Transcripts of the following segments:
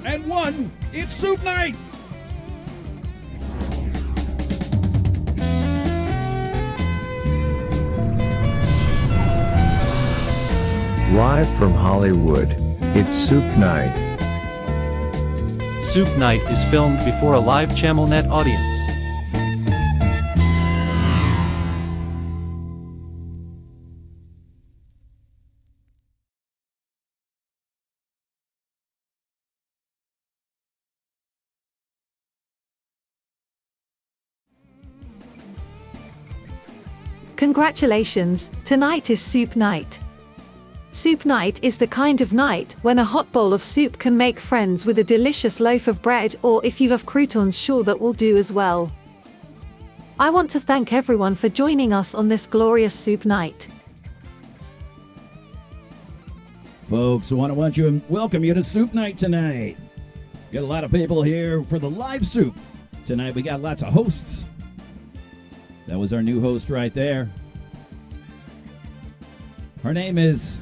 and 1, it's Soup Night! Live from Hollywood, it's Soup Night. Soup Night is filmed before a live ChannelNet audience. Congratulations, tonight is Soup Night. Soup Night is the kind of night when a hot bowl of soup can make friends with a delicious loaf of bread, or if you have croutons, sure, that will do as well. I want to thank everyone for joining us on this glorious Soup Night. Folks, I want to welcome you to Soup Night tonight. Got a lot of people here for the live soup. Tonight we got lots of hosts. That was our new host right there. Her name is...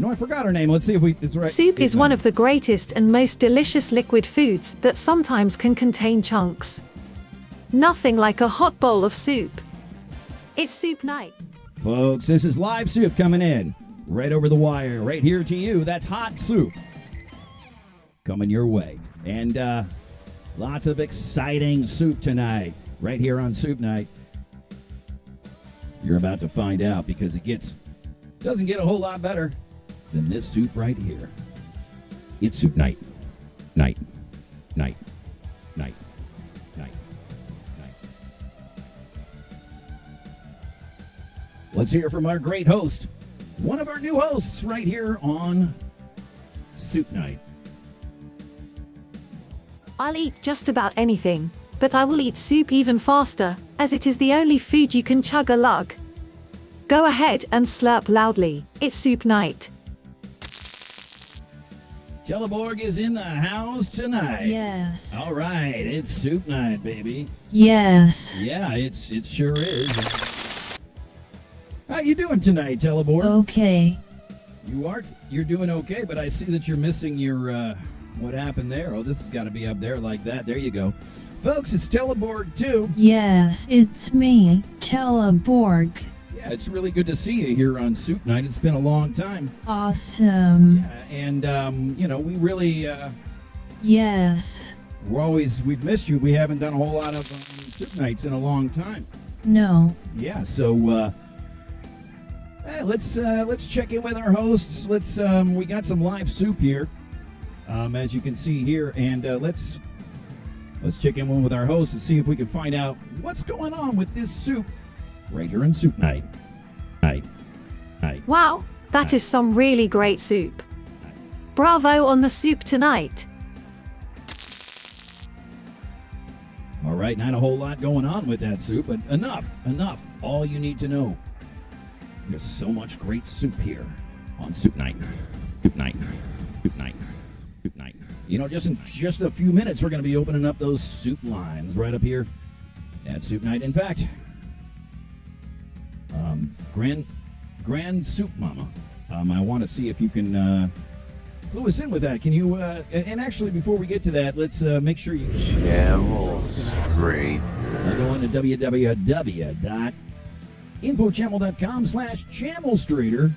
I forgot her name. Let's see if it's right. Soup is one of the greatest and most delicious liquid foods that sometimes can contain chunks. Nothing like a hot bowl of soup. It's Soup Night. Folks, this is live soup coming in. Right over the wire, right here to you. That's hot soup. Coming your way. And lots of exciting soup tonight. Right here on Soup Night. You're about to find out, because it doesn't get a whole lot better than this soup right here. It's Soup Night. Night. Night. Night. Night. Night. Let's hear from our great host. One of our new hosts right here on Soup Night. I'll eat just about anything, but I will eat soup even faster, as it is the only food you can chug a lug. Go ahead and slurp loudly. It's Soup Night. TELEBORG is in the house tonight. Yes. All right, it's Soup Night, baby. Yes. Yeah, it sure is. How you doing tonight, TELEBORG? Okay. You're doing okay, but I see that you're missing your, what happened there? Oh, this has got to be up there like that. There you go. Folks, it's TELEBORG2. Yes, it's me, TELEBORG. Yeah, it's really good to see you here on Soup Night. It's been a long time. Awesome. Yeah, and, we really, Yes. we've missed you. We haven't done a whole lot of Soup Nights in a long time. No. Yeah, so, let's check in with our hosts. We got some live soup here, as you can see here, and let's check in with our hosts and see if we can find out what's going on with this soup right here in Soup Night. Night. Wow, that is some really great soup. Bravo on the soup tonight. All right, not a whole lot going on with that soup, but enough. All you need to know. There's so much great soup here on Soup Night. Soup Night. Soup Night. Soup Night. Just a few minutes, we're going to be opening up those soup lines right up here at Soup Night. In fact, GrandSoupMother, I want to see if you can clue us in with that. Can you, and actually, before we get to that, let's make sure you... Channels, great. Go on to www.infochannel.com/channelstrader.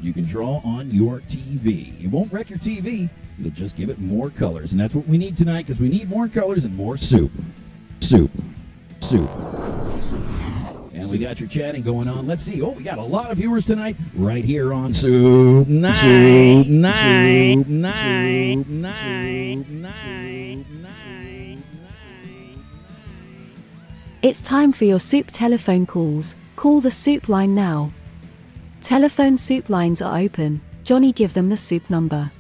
You can draw on your TV. It won't wreck your TV. It'll just give it more colors. And that's what we need tonight, because we need more colors and more soup. Soup. And we got your chatting going on. Let's see. Oh, we got a lot of viewers tonight right here on Soup Night. Soup Night. Soup Night. Soup Night. It's time for your soup telephone calls. Call the soup line now. Telephone soup lines are open. Johnny, give them the soup number.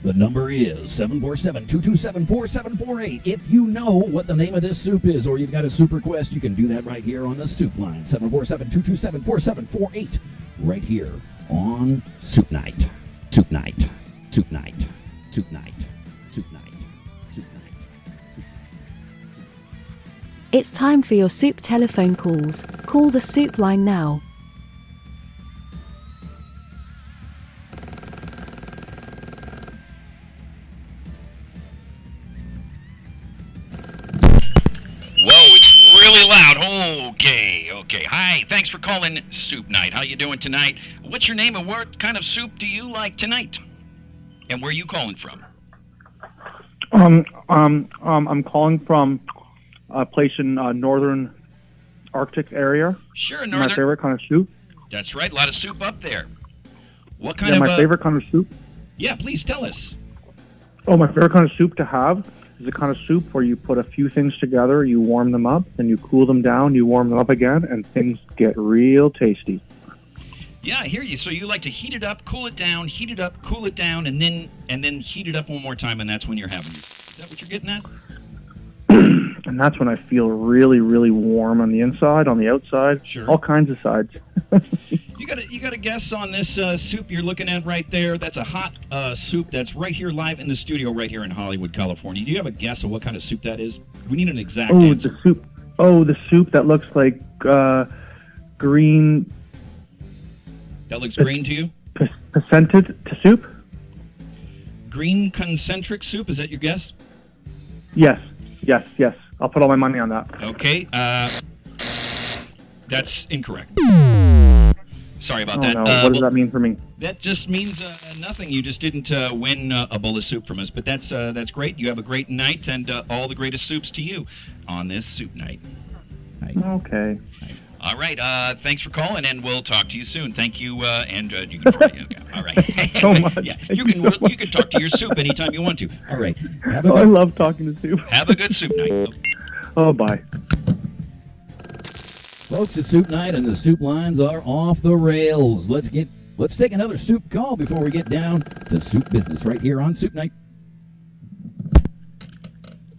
The number is 747-227-4748. If you know what the name of this soup is, or you've got a soup request, you can do that right here on the soup line. 747-227-4748. Right here on Soup Night. Soup Night. Soup Night. Soup Night. Soup Night. Soup Night. It's time for your soup telephone calls. Call the soup line now. for calling Soup Night. How you doing tonight? What's your name and what kind of soup do you like tonight? And where are you calling from? I'm calling from a place in northern Arctic area. Sure, My northern. favorite kind of soup. That's right, a lot of soup up there. What kind Yeah, of... my favorite kind of soup. Yeah, please tell us. Oh, my favorite kind of soup to have is the kind of soup where you put a few things together, you warm them up, then you cool them down, you warm them up again, and things get real tasty. Yeah, I hear you. So you like to heat it up, cool it down, heat it up, cool it down, and then heat it up one more time, and that's when you're having it. Is that what you're getting at? And that's when I feel really, really warm on the inside, on the outside, Sure. all kinds of sides. You got a guess on this soup you're looking at right there? That's a hot soup that's right here live in the studio right here in Hollywood, California. Do you have a guess of what kind of soup that is? We need an exact answer. The soup. Oh, the soup that looks like green. That looks green to you? Percented to soup? Green concentric soup, is that your guess? Yes. I'll put all my money on that. Okay, that's incorrect. Sorry about Oh, that. no. What does that mean for me? That just means nothing. You just didn't win a bowl of soup from us, but that's great. You have a great night, and all the greatest soups to you on this soup night. Okay. All right. Thanks for calling, and we'll talk to you soon. Thank you, and you can. Okay, all right. So much. Yeah, you can talk to your soup anytime you want to. All right. I love talking to soup. Have a good soup night. Oh, bye. Folks, it's soup night, and the soup lines are off the rails. Let's take another soup call before we get down to soup business right here on Soup Night.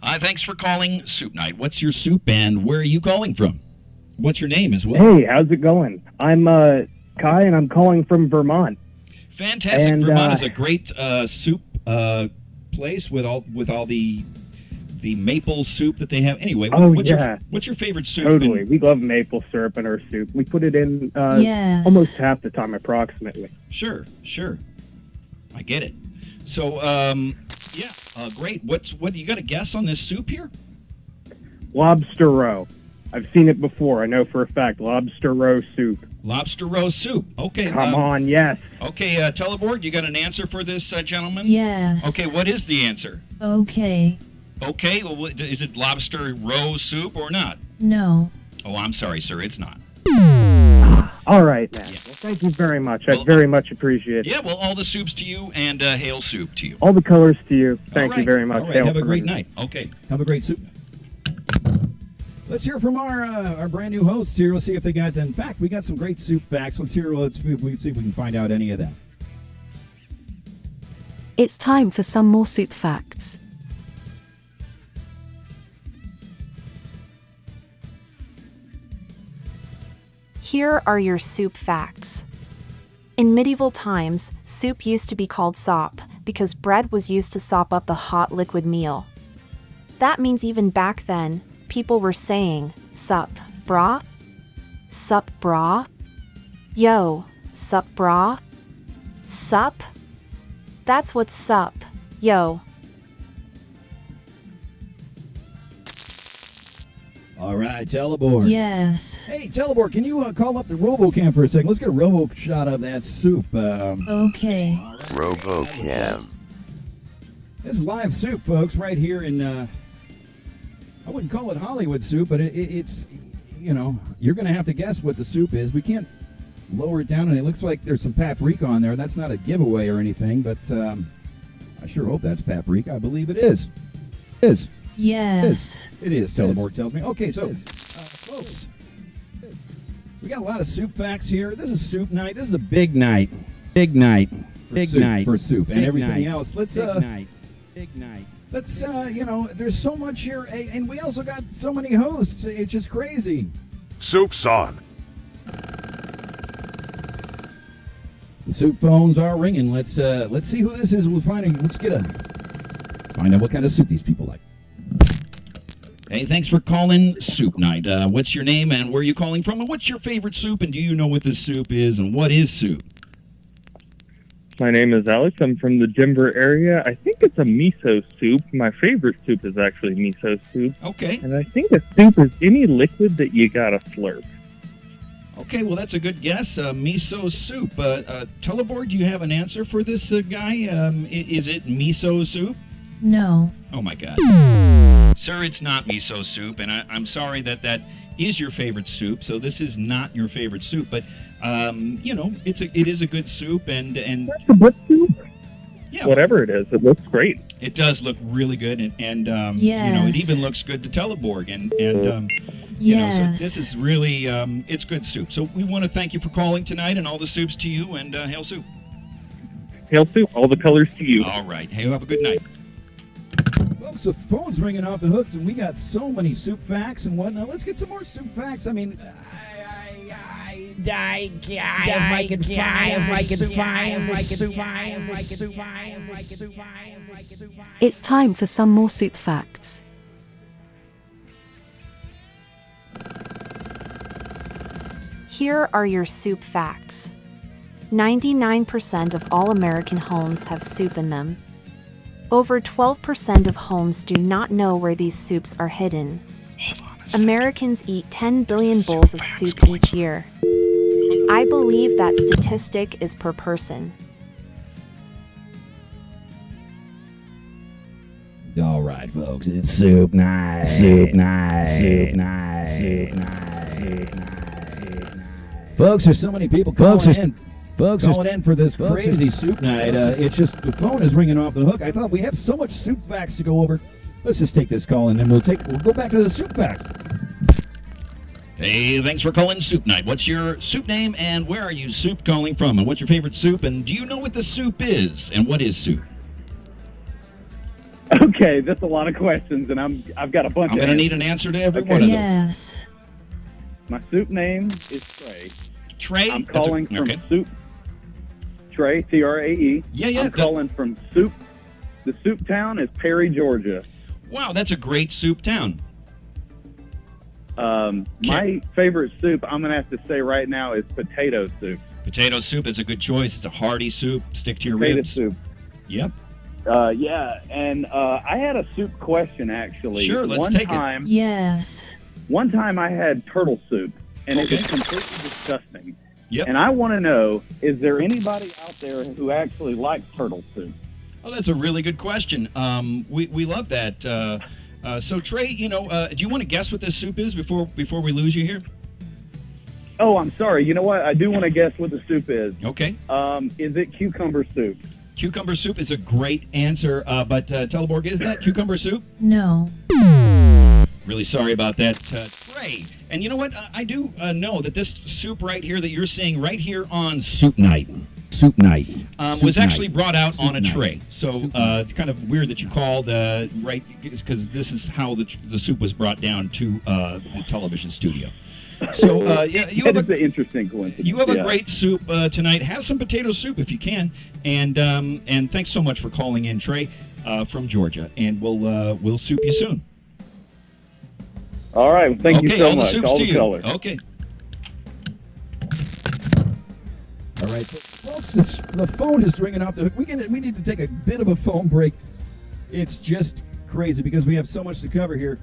Hi, thanks for calling Soup Night. What's your soup, and where are you calling from? What's your name as well? Hey, how's it going? I'm Kai, and I'm calling from Vermont. Fantastic. And, Vermont is a great soup place with all the maple soup that they have. Anyway, what's your favorite soup? Totally. We love maple syrup in our soup. We put it in Yes. almost half the time, approximately. Sure. I get it. So, great. What you got a guess on this soup here? Lobster roe. I've seen it before. I know for a fact. Lobster roe soup. Lobster roast soup. Okay. Come on, yes. Okay, Teleborg, you got an answer for this gentleman? Yes. Okay, what is the answer? Okay. Okay, well, is it lobster roe soup or not? No. Oh, I'm sorry, sir, it's not. All right, man. Yeah. Well, thank you very much. Well, I very much appreciate it. Yeah, well, all the soups to you, and hail soup to you. All the colors to you. Thank All you right. very much. All right, Hail have a from great me. night. Okay, have a great soup night. Let's hear from our brand new hosts here. We'll see if they got. In fact, we got some great soup facts. Let's see if we can find out any of them. It's time for some more soup facts. Here are your soup facts. In medieval times, soup used to be called sop because bread was used to sop up the hot liquid meal. That means even back then, people were saying, sup, brah? Sup, brah? Yo, sup, brah? Sup? That's what's sup, yo. All right, Teleborg. Yes. Hey, Teleborg, can you call up the RoboCam for a second? Let's get a robo shot of that soup. Okay. RoboCam. This is live soup, folks, right here in, I wouldn't call it Hollywood soup, but it's, you're going to have to guess what the soup is. We can't lower it down, and it looks like there's some paprika on there. That's not a giveaway or anything, but I sure hope that's paprika. I believe it is. It is. Yes. It is, Teleborg tells me. Okay, so, folks, we got a lot of soup facts here. This is soup night. This is a big night. Big night. Big night. For soup and Big everything night. else. Let's, Big night. Big night. let's, there's so much here, and we also got so many hosts. It's just crazy. Soup's on. The soup phones are ringing. Let's see who this is. Let's find out what kind of soup these people like. Hey, thanks for calling Soup Night. What's your name and where are you calling from? And what's your favorite soup? And do you know what this soup is? And what is soup? My name is Alex. I'm from the Denver area. I think it's a miso soup. My favorite soup is actually miso soup. Okay. And I think a soup is any liquid that you gotta slurp. Okay, well, that's a good guess. Miso soup. Teleborg, do you have an answer for this guy? Is it miso soup? No. Oh, my God. Sir, it's not miso soup, and I'm sorry that is your favorite soup, so this is not your favorite soup, but, it is a good soup, and That's a good soup. yeah, Whatever it is, it looks great. it does look really good, and Yes. it even looks good to Teleborg, and Yes. so this is really, it's good soup. So we want to thank you for calling tonight, and all the soups to you, and hail soup. Hail soup, all the colors to you. All right. Hey, have a good night. Folks, the phone's ringing off the hooks, and we got so many soup facts and whatnot. Let's get some more soup facts. I mean, if I could find It's time for some more soup facts. Here are your soup facts. 99% of all American homes have soup in them. Over 12% of homes do not know where these soups are hidden. Americans eat 10 billion bowls of soup each year. I believe that statistic is per person. All right, folks, it's soup night. Soup night. Soup night. Soup night. Soup night. Folks, there's so many people calling in. Folks, calling in for this crazy soup night. It's just the phone is ringing off the hook. I thought we have so much soup facts to go over. Let's just take this call and then we'll go back to the soup facts. Hey, thanks for calling Soup Night. What's your soup name, and where are you soup calling from? And what's your favorite soup? And do you know what the soup is? And what is soup? Okay, that's a lot of questions, and I've got a bunch I'm of going to need an answer to every one of them. Yes. My soup name is Trey. Trey? I'm calling from okay. Soup. Trey, T-R-A-E. Yeah. I'm calling from Soup. The soup town is Perry, Georgia. Wow, that's a great soup town. My favorite soup, I'm going to have to say right now, is potato soup. Potato soup is a good choice. It's a hearty soup. Stick to your Potato ribs. soup. Yep. Yeah, and I had a soup question, actually. Sure, let's take it. Yes. One time I had turtle soup, and Okay. it was completely disgusting. Yep. And I want to know, is there anybody out there who actually likes turtle soup? Oh, that's a really good question. We love that. So, Trey, do you want to guess what this soup is before we lose you here? Oh, I'm sorry. You know what? I do want to guess what the soup is. Okay. Is it cucumber soup? Cucumber soup is a great answer, but Teleborg, is that cucumber soup? No. Really sorry about that, Trey. And you know what? I do know that this soup right here that you're seeing right here on Soup night. Soup night. was actually brought out on a night. tray. So it's kind of weird that you called, right, because this is how the soup was brought down to the television studio. So, you have That is an interesting coincidence. You have a great soup tonight. Have some potato soup if you can. And thanks so much for calling in, Trey, from Georgia. And we'll soup you soon. All right. Thank you so all much. The soups All to the you. colors. Okay. All right, folks, the phone is ringing off the hook. We need to take a bit of a phone break. It's just crazy because we have so much to cover here.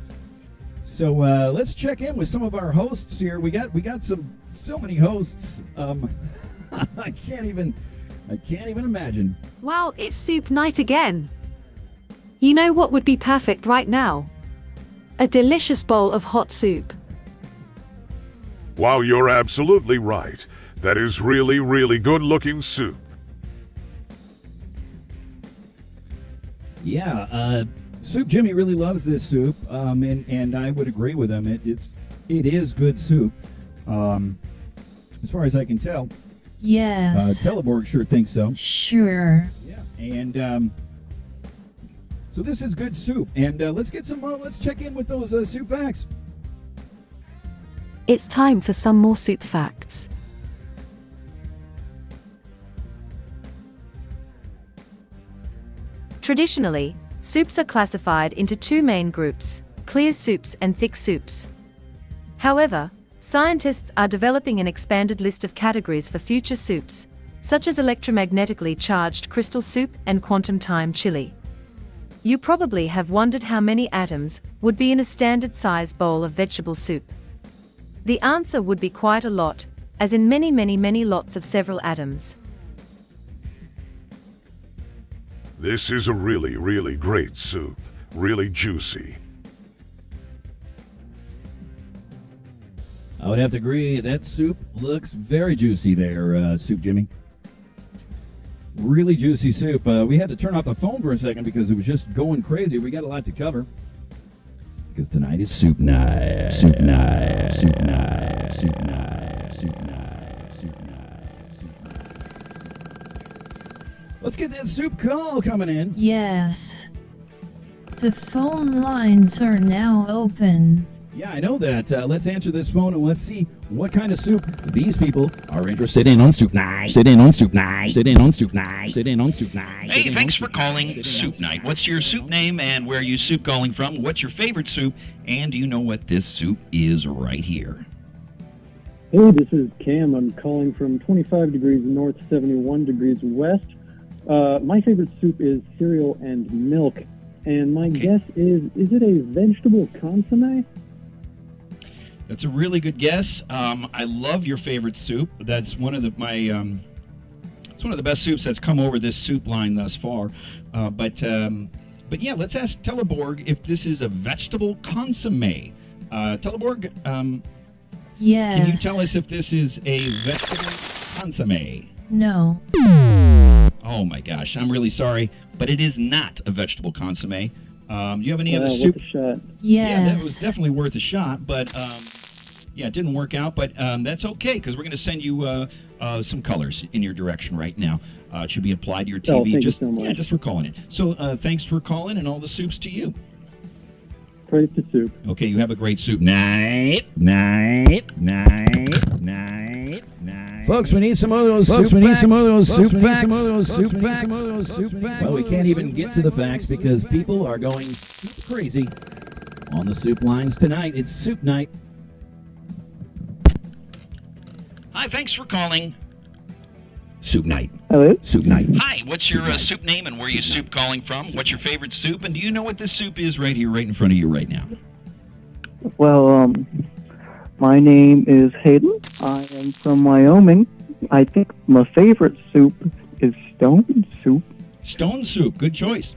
So let's check in with some of our hosts here. We got so many hosts. I can't even imagine. Wow, it's soup night again. You know what would be perfect right now? A delicious bowl of hot soup. Wow, you're absolutely right. That is really, really good-looking soup. Yeah, Soup Jimmy really loves this soup, and I would agree with him. It is good soup, as far as I can tell. Yes. Teleborg sure thinks so. Sure. Yeah, and so this is good soup, and let's get some more. Let's check in with those soup facts. It's time for some more soup facts. Traditionally, soups are classified into two main groups, clear soups and thick soups. However, scientists are developing an expanded list of categories for future soups, such as electromagnetically charged crystal soup and quantum time chili. You probably have wondered how many atoms would be in a standard size bowl of vegetable soup. The answer would be quite a lot, as in many, many, many lots of several atoms. This is a really, really great soup. Really juicy. I would have to agree. That soup looks very juicy there, Soup Jimmy. Really juicy soup. We had to turn off the phone for a second because it was just going crazy. We got a lot to cover. Because tonight is Soup Night. Soup Night. Soup Night. Soup Night. Soup Night. Soup Night. Soup Night. Let's get that soup call coming in. Yes. The phone lines are now open. Yeah, I know that. Let's answer this phone and let's see what kind of soup these people are interested in on Soup Night. Sit in on Soup Night. Sit in on Soup Night. Sit in on Soup Night. Hey, thanks for calling Soup Night. What's your soup name and where are you soup calling from? What's your favorite soup? And do you know what this soup is right here? Hey, this is Cam. I'm calling from 25 degrees north, 71 degrees west. My favorite soup is cereal and milk. And my guess is it a vegetable consomme? That's a really good guess. I love your favorite soup. That's one of the it's one of the best soups that's come over this soup line thus far. But yeah, let's ask Teleborg if this is a vegetable consomme. Teleborg, Yes. can you tell us if this is a vegetable consomme? No. Oh my gosh, I'm really sorry, but it is not a vegetable consomme. Do you have any other Worth soup? a shot. Yeah, that Yes. was definitely worth a shot, but yeah, it didn't work out. But that's okay because we're going to send you some colors in your direction right now. It should be applied to your TV. Oh, thank you just so much. Yeah, just for calling it. So thanks for calling, and all the soups to you. Praise to soup. Okay, you have a great soup night. Folks, we need some of those soup facts. Well, we can't even get to the facts because people are going soup crazy on the soup lines tonight. It's Soup Night. Hi, thanks for calling. Soup Night. Hello? Soup Night. Hi, what's your soup name and where are you soup calling from? What's your favorite soup? And do you know what this soup is right here, right in front of you right now? Well, my name is Hayden. I am from Wyoming. I think my favorite soup is stone soup. Stone soup, good choice.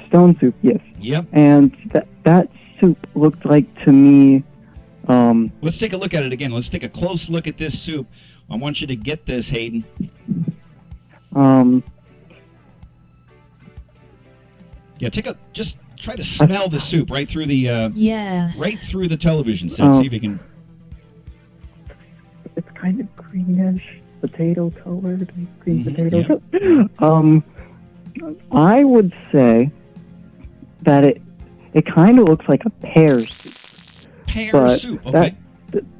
Stone soup, yes. Yep. And that soup looked like to me, Let's take a look at it again. Let's take a close look at this soup. I want you to get this, Hayden. Yeah, just try to smell the soup right through the Yes. right through the television set. See if you can. it's kind of greenish, potato colored, green Mhm, potato. yeah. I would say that it kind of looks like a pear soup. Pear But soup. Okay,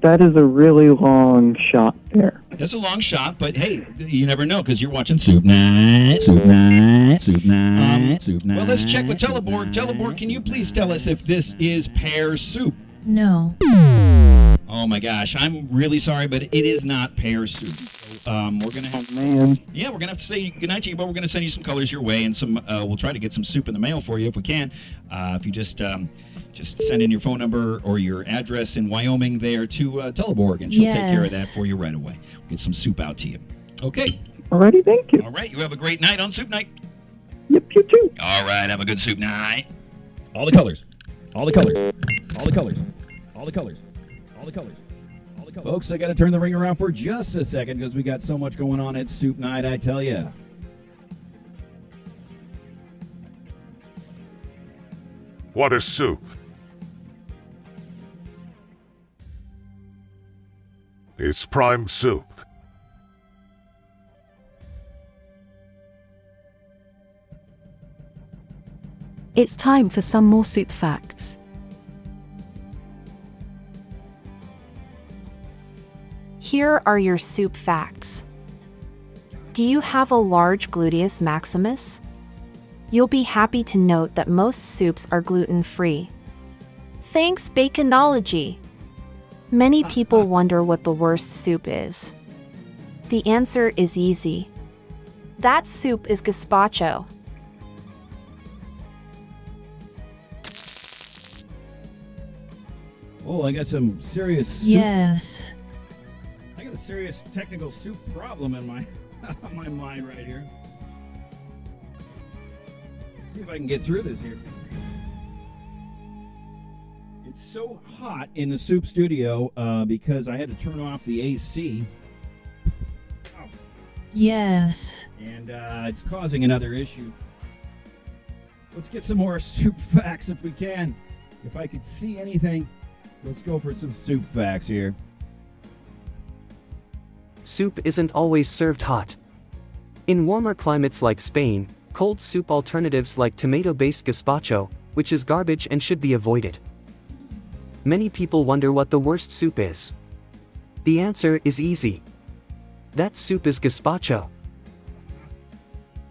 that is a really long shot there. that's a long shot, but hey, you never know because you're watching Soup Night. Soup Night. Soup Night. Soup Night. Well, let's check with Teleborg. Teleborg, can you please tell us if this is pear soup? No. Oh my gosh, I'm really sorry, but it is not pear soup. So, we're gonna have, Man, yeah, we're gonna have to say goodnight to you, but we're gonna send you some colors your way, and some. We'll try to get some soup in the mail for you if we can. If you just send in your phone number or your address in Wyoming there to Teleborg, and she'll take care of that for you right away. We'll get some soup out to you. Okay. alrighty, thank you. All right. You have a great night on Soup Night. Yep, you too. All right. Have a good soup night. All the colors. All the colors. All the colors. All the colors. All the colors. All the colors. Folks, I got to turn the ring around for just a second because we got so much going on at Soup Night, I tell you. What a soup. It's prime soup. It's time for some more soup facts. Here are your soup facts. Do you have a large gluteus maximus? You'll be happy to note that most soups are gluten-free. Thanks, Baconology! Many people wonder what the worst soup is. The answer is easy. That soup is gazpacho. Oh, I got some serious soup. Yes. I got a serious technical soup problem in my my mind right here. See if I can get through this here. It's so hot in the soup studio because I had to turn off the AC. Yes. And it's causing another issue. Let's get some more soup facts if we can. If I could see anything, let's go for some soup facts here. Soup isn't always served hot. In warmer climates like Spain, cold soup alternatives like tomato-based gazpacho, which is garbage and should be avoided. Many people wonder what the worst soup is. The answer is easy. That soup is gazpacho.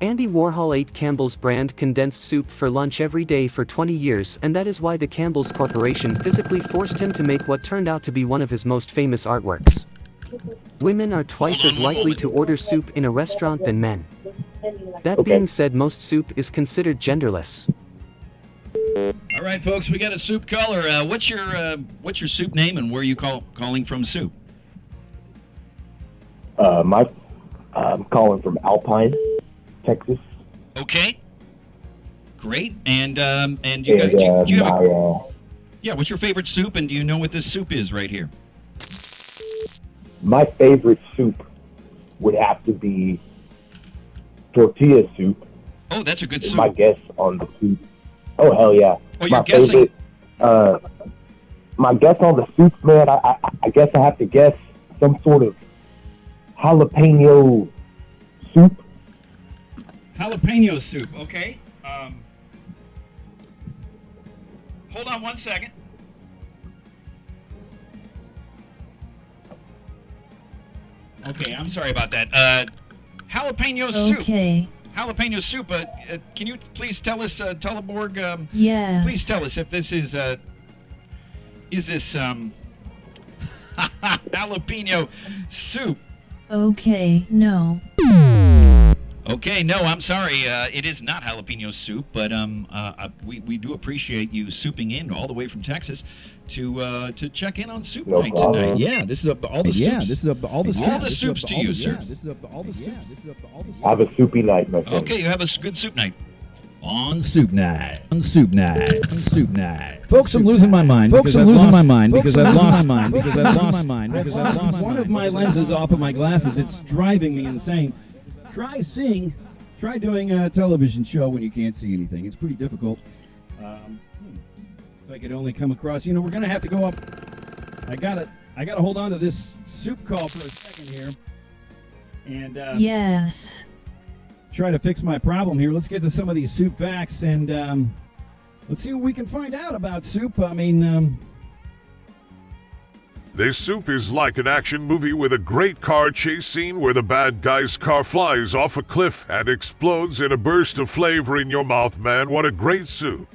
Andy Warhol ate Campbell's brand condensed soup for lunch every day for 20 years, and that is why the Campbell's Corporation physically forced him to make what turned out to be one of his most famous artworks. Women are twice as likely to order soup in a restaurant than men. That being said, most soup is considered genderless. All right, folks, we got a soup caller. What's your soup name and where are you calling from soup? I'm calling from Alpine, Texas. Okay. Great. And you got you have a, yeah. What's your favorite soup, and do you know what this soup is right here? My favorite soup would have to be tortilla soup. Oh, that's a good soup. My guess on the soup. Oh, hell yeah. Oh, my you're guessing. favorite. My guess on the soup, man. I guess I have to guess some sort of jalapeno soup. Jalapeno soup. Okay. Hold on one second. Okay, I'm sorry about that. Jalapeno soup. Okay. Jalapeno soup. Can you please tell us, Teleborg? Yes. Please tell us if this is this jalapeno soup? Okay, no. Okay, no, I'm sorry. It is not jalapeno soup, but we do appreciate you souping in all the way from Texas to check in on Soup Night tonight. Yeah, this is up to all the soups. Yeah, this is up to all the soups. All the soups to you, sir. This is up to all the soups. This is up to all the soups. Have a soupy night, my friend. Okay, you have a good soup night. On Soup Night. On Soup Night. On Soup Night. Folks, I'm losing my mind. Folks, I'm losing my mind because I've lost my mind. Because I've lost my mind. Because I've lost one of my lenses off of my glasses. It's driving me insane. Try doing a television show when you can't see anything. It's pretty difficult. If I could only come across, we're gonna have to go up. I gotta hold on to this soup call for a second here, and yes. Try to fix my problem here. Let's get to some of these soup facts, and let's see what we can find out about soup. I mean, This soup is like an action movie with a great car chase scene where the bad guy's car flies off a cliff and explodes in a burst of flavor in your mouth, man. What a great soup.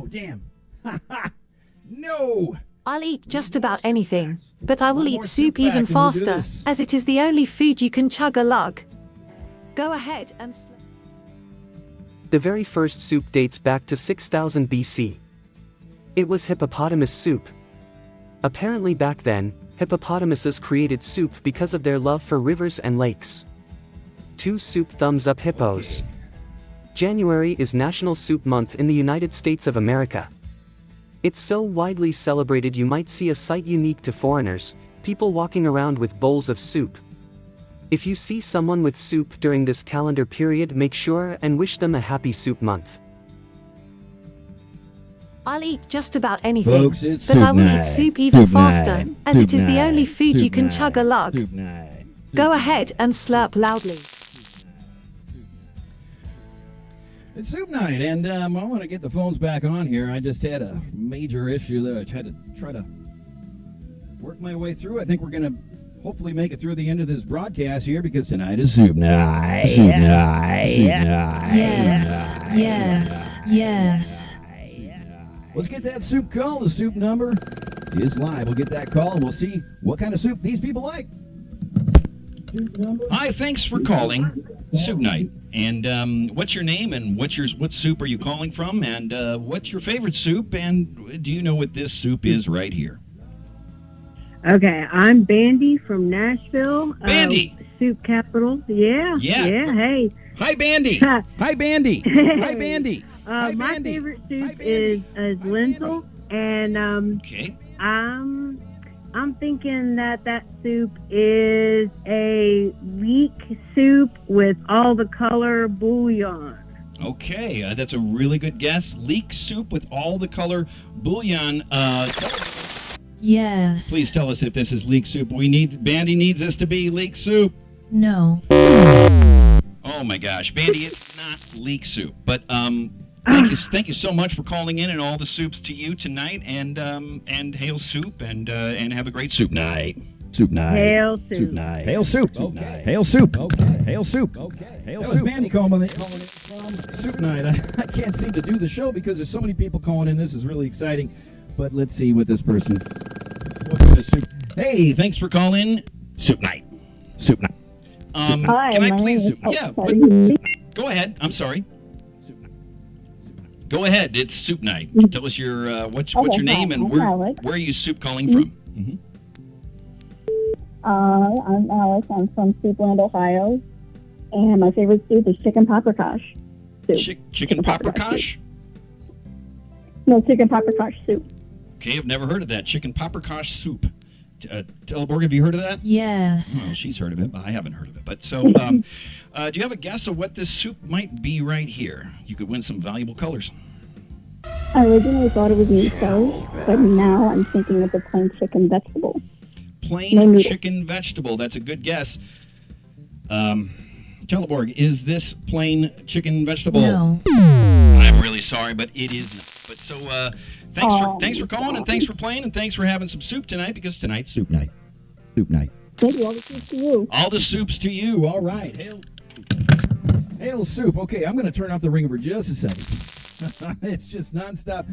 oh damn, no. I'll eat just about anything, but I will One eat more soup soup even fact and we'll do faster, this. as it is the only food you can chug a lug. Go ahead and... The very first soup dates back to 6000 BC. It was hippopotamus soup. Apparently back then, hippopotamuses created soup because of their love for rivers and lakes. 2 soup thumbs up hippos. January is National Soup Month in the United States of America. It's so widely celebrated you might see a sight unique to foreigners, people walking around with bowls of soup. If you see someone with soup during this calendar period, make sure and wish them a happy soup month. I'll eat just about anything, Folks, it's but I will Soup eat soup even Soup faster, night. as Soup it is the night. only food you Soup can night. chug a lug. Soup night. Go ahead and slurp loudly. It's Soup Night, and I want to get the phones back on here. I just had a major issue that I had to try to work my way through. I think we're going to hopefully make it through the end of this broadcast here, because tonight is Soup Night. Soup Night. Soup Night. Yes. Yes. Yes. Let's get that soup call. The soup number is live. We'll get that call, and we'll see what kind of soup these people like. Hi, thanks for calling Soup Night. And what's your name and what soup are you calling from? And what's your favorite soup? And do you know what this soup is right here? Okay, I'm Bandy from Nashville. Bandy! Soup capital. Yeah. Hey. Hi, Bandy. Hi, Bandy. Hi, Bandy. Hi, My Bandy. favorite soup is lentil, and Okay. I'm thinking that soup is a leek soup with all the color bouillon. Okay, that's a really good guess. Leek soup with all the color bouillon. Yes. Please tell us if this is leek soup. Bandy needs this to be leek soup. No. Oh my gosh, Bandy, it's not leek soup. But thank you so much for calling in, and all the soups to you tonight. And hail soup, and have a great soup night. Soup night. Hail soup. Soup night. Hail soup. Okay. Hail soup. Okay. Hail soup. Okay. Hail soup. That was Bandy calling in from Soup Night. I can't seem to do the show because there's so many people calling in. This is really exciting. But let's see what this person. What kind of soup? Hey, thanks for calling. Soup Night. Soup Night. Hi, can I my please? name is- Yeah. sorry. Go ahead. I'm sorry. Go ahead. It's Soup Night. Tell us your what's your name and I'm where Alex. are you soup calling from? Mm-hmm. I'm Alex. I'm from Soupland, Ohio, and my favorite soup is chicken paprikash soup. Chicken paprikash? No, chicken paprikash soup. Okay, I've never heard of that. Chicken paprikash soup. Teleborg, have you heard of that? Yes. Well, she's heard of it, but I haven't heard of it. But so, do you have a guess of what this soup might be right here? You could win some valuable colors. I originally thought it was miso, but now I'm thinking it's a plain chicken vegetable. Plain No noodle. chicken vegetable. That's a good guess. Teleborg, is this plain chicken vegetable? No. I'm really sorry, but it is not. But so, thanks for calling, and thanks for playing, and thanks for having some soup tonight, because tonight's Soup Night. Soup Night. Thank you. All the soup to you. all the soups to you. All right. Hail soup. Okay, I'm going to turn off the ringer for just a second. It's just nonstop.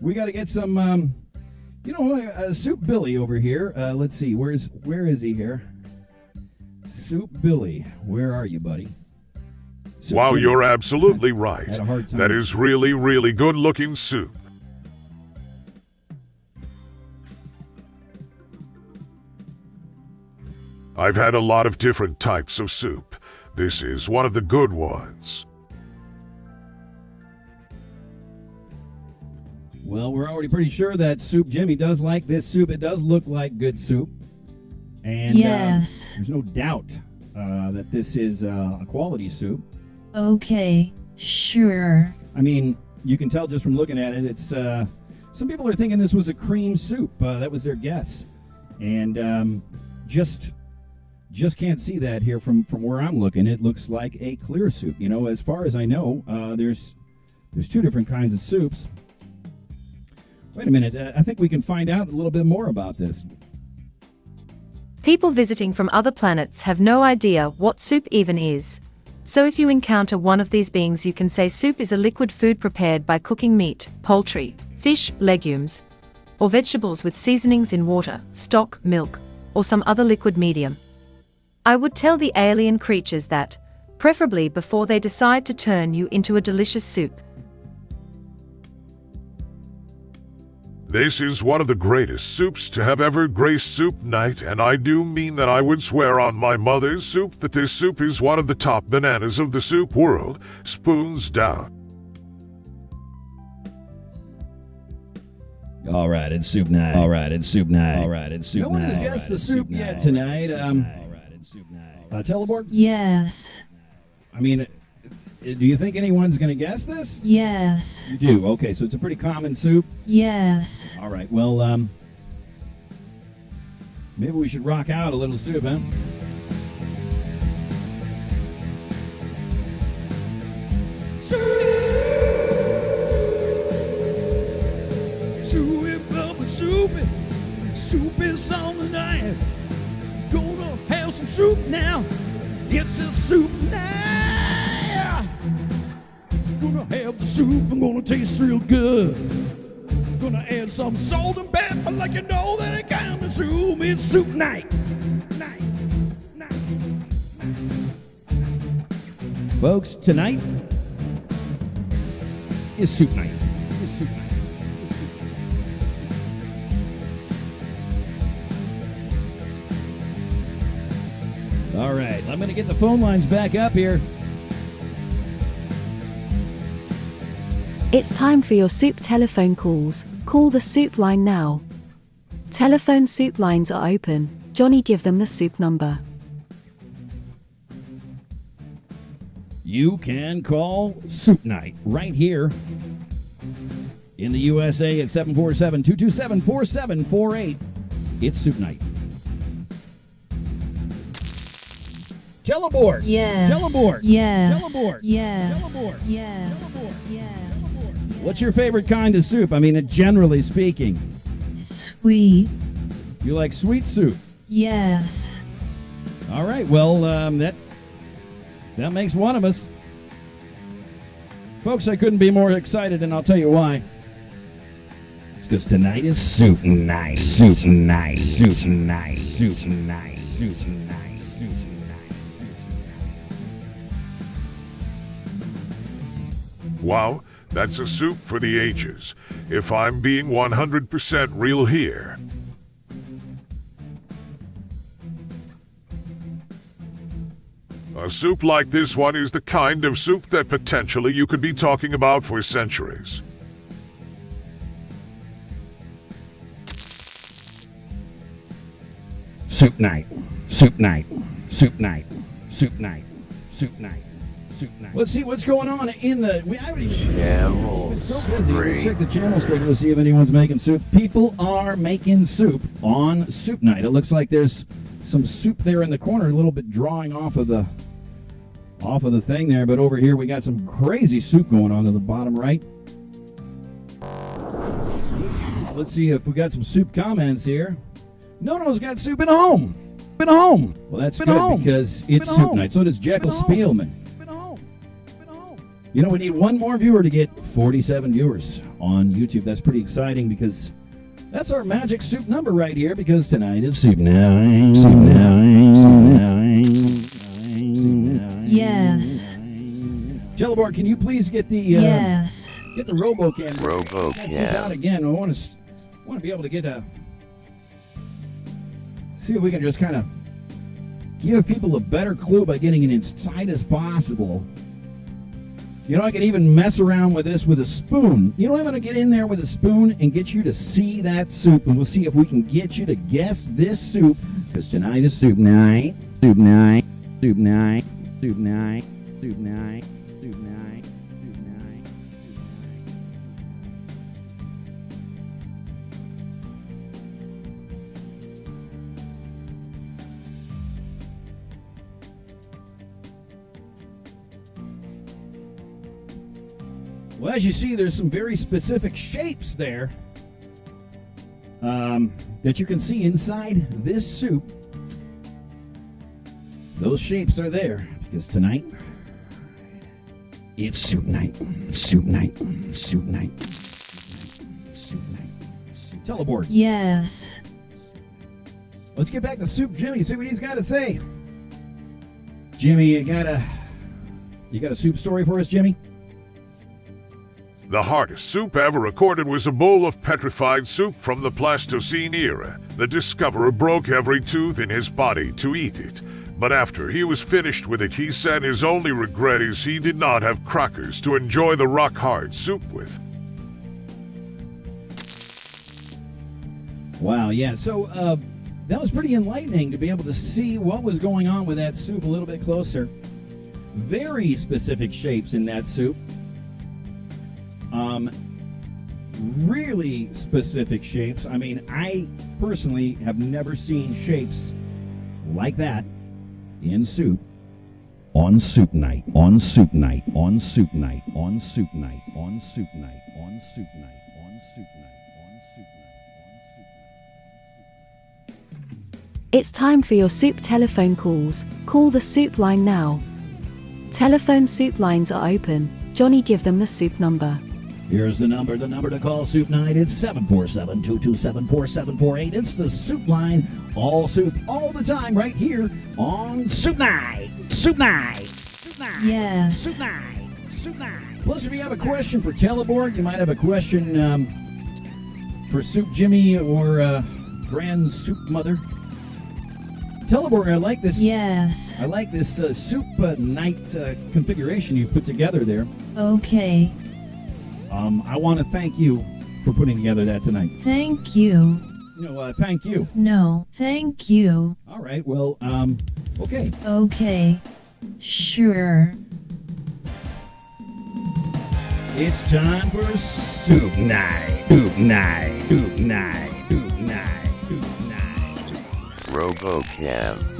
We got to get some, Soup Billy over here. Let's see. Where is he here? Soup Billy. Where are you, buddy? Soup Wow, Billy. you're absolutely right. Had a hard time. That is really, really good-looking soup. I've had a lot of different types of soup. This is one of the good ones. Well, we're already pretty sure that Soup Jimmy does like this soup. It does look like good soup. And Yes. there's no doubt that this is a quality soup. Okay. Sure. I mean, you can tell just from looking at it, it's some people are thinking this was a cream soup. That was their guess. And just can't see that here from where I'm looking. It looks like a clear soup. You know, as far as I know, there's two different kinds of soups. Wait a minute. I think we can find out a little bit more about this. People visiting from other planets have no idea what soup even is. So if you encounter one of these beings, you can say soup is a liquid food prepared by cooking meat, poultry, fish, legumes, or vegetables with seasonings in water, stock, milk, or some other liquid medium. I would tell the alien creatures that, preferably before they decide to turn you into a delicious soup. This is one of the greatest soups to have ever graced Soup Night, and I do mean that. I would swear on my mother's soup that this soup is one of the top bananas of the soup world, spoons down. All right, it's Soup Night. All right, it's Soup Night. All right, it's Soup Night. No one has guessed the soup yet tonight. Teleborg? Yes. I mean, do you think anyone's going to guess this? Yes. You do? Okay, so it's a pretty common soup. Yes. All right, well, maybe we should rock out a little soup, huh? Soup is on the night. Gonna have some soup now. It's a soup night. Gonna have the soup. I'm gonna taste real good. Gonna add some salt and pepper, like you know that it coming through. It's soup night. Folks, tonight is soup night. All right, I'm going to get the phone lines back up here. It's time for your soup telephone calls. Call the soup line now. Telephone soup lines are open. Johnny, give them the soup number. You can call Soup Night right here in the USA at 747-227-4748. It's Soup Night. Teleborg. Yes. Teleborg. Yes. Teleborg. Yes. Teleborg. Yes. Teleborg. Yes. What's your favorite kind of soup? I mean, generally speaking. Sweet. You like sweet soup? Yes. All right. Well, that makes one of us. Folks, I couldn't be more excited, and I'll tell you why. It's because tonight is Soup Night. Soup Night. Soup Night. Soup Night. Soup Night. Wow, that's a soup for the ages, if I'm being 100% real here. A soup like this one is the kind of soup that potentially you could be talking about for centuries. Soup Night. Soup Night. Soup Night. Soup Night. Soup Night. Soup Night. Let's see what's going on in the... I haven't even... Channel It's been so busy. We'll 3. check the channel straight to see if anyone's making soup. People are making soup on Soup Night. It looks like there's some soup there in the corner, a little bit drawing off of the thing there, but over here we got some crazy soup going on to the bottom right. Let's see if we got some soup comments here. Nono's got soup at home. Been home. Well, that's good because it's Soup Night. So does Jekyll Spielman. You know, we need one more viewer to get 47 viewers on YouTube. That's pretty exciting because that's our magic soup number right here, because tonight is Soup Night. Soup Night. Soup Night. Yes. Teleborg, can you please get the Yes. get the RoboCam? RoboCam. Out again. I want to be able to get a see if we can just kind of give people a better clue by getting it inside as possible. You know, I can even mess around with this with a spoon. You know, I'm going to get in there with a spoon and get you to see that soup, and we'll see if we can get you to guess this soup, because tonight is Soup Night. Soup Night. Soup Night. Soup Night. Soup Night. Soup Night. Soup Night. Well, as you see, there's some very specific shapes there that you can see inside this soup. Those shapes are there because tonight it's Soup Night. Soup Night. Soup Night. Soup Night. Teleborg. Yes. Let's get back to Soup Jimmy, see what he's got to say. Jimmy, you got a soup story for us, Jimmy? The hardest soup ever recorded was a bowl of petrified soup from the Pleistocene era. The discoverer broke every tooth in his body to eat it. But after he was finished with it, he said his only regret is he did not have crackers to enjoy the rock-hard soup with. Wow, yeah. So that was pretty enlightening to be able to see what was going on with that soup a little bit closer. Very specific shapes in that soup. Really specific shapes. I mean, I personally have never seen shapes like that in soup on Soup Night. On Soup Night. On Soup Night. On Soup Night. On Soup Night. On Soup Night. On Soup Night. On Soup Night. It's time for your soup telephone calls. Call the soup line now. Telephone soup lines are open. Johnny, give them the soup number. Here's the number to call Soup Night. It's 747-227-4748. It's the soup line. All soup, all the time, right here on Soup Night. Soup Night. Yes. Plus, if you have a question for Teleborg, you might have a question for Soup Jimmy or GrandSoupMother. Teleborg, I like this. Yes. I like this Soup Night configuration you put together there. Okay. I want to thank you for putting together that tonight. Thank you. No, thank you. No, thank you. All right, well, okay. Okay. Sure. It's time for Soup Night. Soup Night. Soup Night. Soup Night. Soup Night. RoboCam.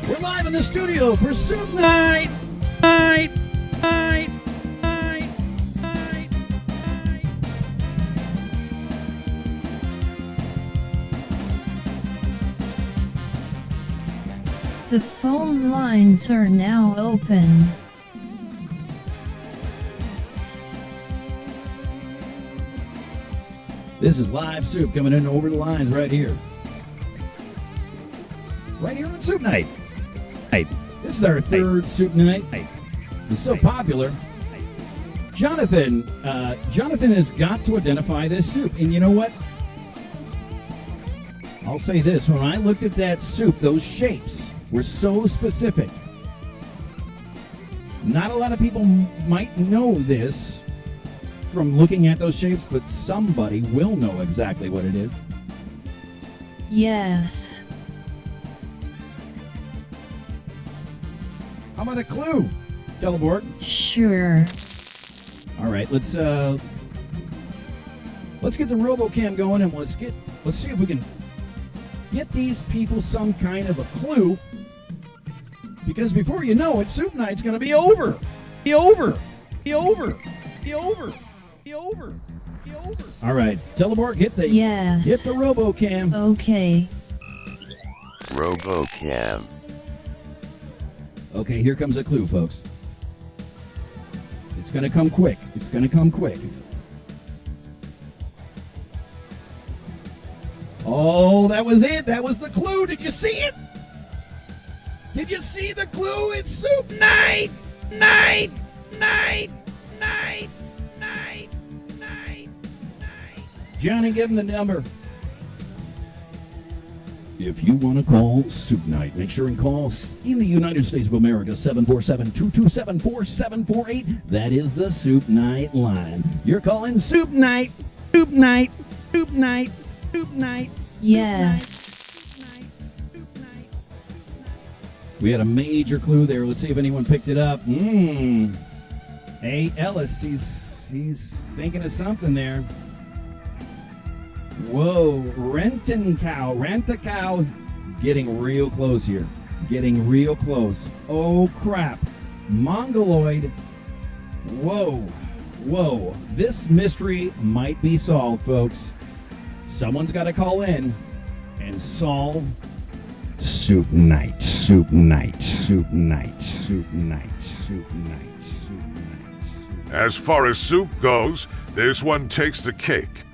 We're live in the studio for Soup Night. Night. Night. Night. Night. The phone lines are now open. This is live soup coming in over the lines right here. Right here on Soup Night. Hey, this is our third Soup Night. It's so popular. Jonathan has got to identify this soup. And you know what? I'll say this. When I looked at that soup, those shapes were so specific. Not a lot of people might know this from looking at those shapes, but somebody will know exactly what it is. Yes. How about a clue, Teleborg? Sure. All right, let's get the RoboCam going and let's see if we can get these people some kind of a clue. Because before you know it, Soup Night's gonna be over. Be over. Be over. Be over. Be over. Be over. All right, Teleborg, hit the RoboCam. Okay. RoboCam. Okay, here comes a clue, folks. It's gonna come quick. It's gonna come quick. Oh, that was it. That was the clue. Did you see it? Did you see the clue? It's Soup Night. Night. Night. Night. Night. Night. Night. Johnny, give him the number. If you want to call Soup Night, make sure and call in the United States of America, 747-227-4748. That is the Soup Night line. You're calling Soup Night. Soup Night. Soup Night. Soup Night. Yes. We had a major clue there. Let's see if anyone picked it up. Hey, Ellis, he's thinking of something there. Whoa, Rent-A-Cow, getting real close here. Getting real close. Oh, crap. Mongoloid. Whoa. This mystery might be solved, folks. Someone's got to call in and solve Soup Night. Soup Night. Soup Night. Soup Night. Soup Night. Soup Night. As far as soup goes, this one takes the cake.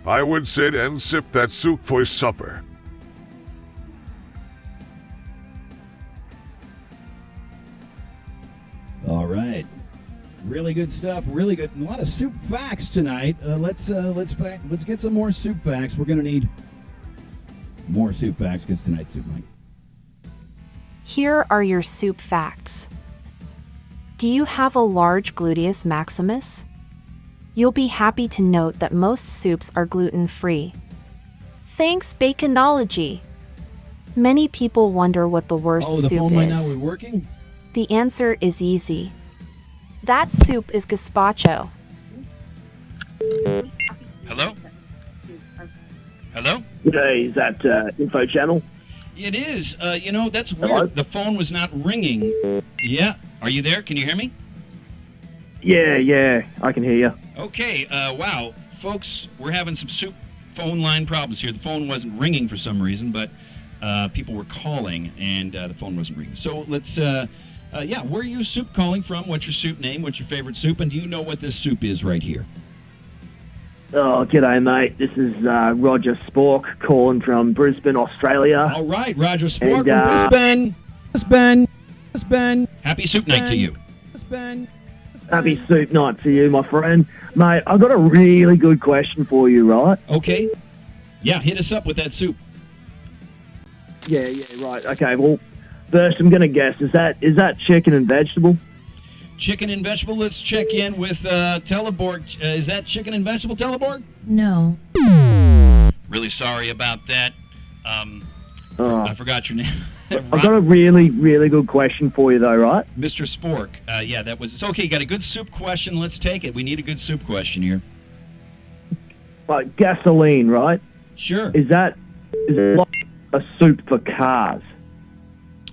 I would sit and sip that soup for supper. All right. Really good stuff. Really good. A lot of soup facts tonight. Let's get some more soup facts. We're going to need more soup facts because tonight's Soup Night. Here are your soup facts. Do you have a large gluteus maximus? You'll be happy to note that most soups are gluten-free. Thanks, Baconology. Many people wonder what the worst Oh, the soup phone line now is. is working? The answer is easy. That soup is gazpacho. Hello? Hello? Hey, is that Info Channel? It is. That's weird. Hello? The phone was not ringing. Yeah. Are you there? Can you hear me? Yeah, I can hear you. Okay, wow. Folks, we're having some soup phone line problems here. The phone wasn't ringing for some reason, but people were calling, and the phone wasn't ringing. So let's, where are you soup calling from? What's your soup name? What's your favorite soup? And do you know what this soup is right here? Oh, g'day, mate. This is Roger Spork calling from Brisbane, Australia. All right, Roger Spork from Brisbane. Happy soup night to you. Happy soup night to you, my friend. Mate, I've got a really good question for you, right? Okay. Yeah, hit us up with that soup. Yeah, right. Okay, well, first I'm going to guess, is that chicken and vegetable? Chicken and vegetable. Let's check in with Teleborg. Is that chicken and vegetable, Teleborg? No. Really sorry about that. I forgot your name. I've got a really, really good question for you, though, right? Mr. Spork. It's okay. You got a good soup question. Let's take it. We need a good soup question here. Like gasoline, right? Sure. Is it like a soup for cars?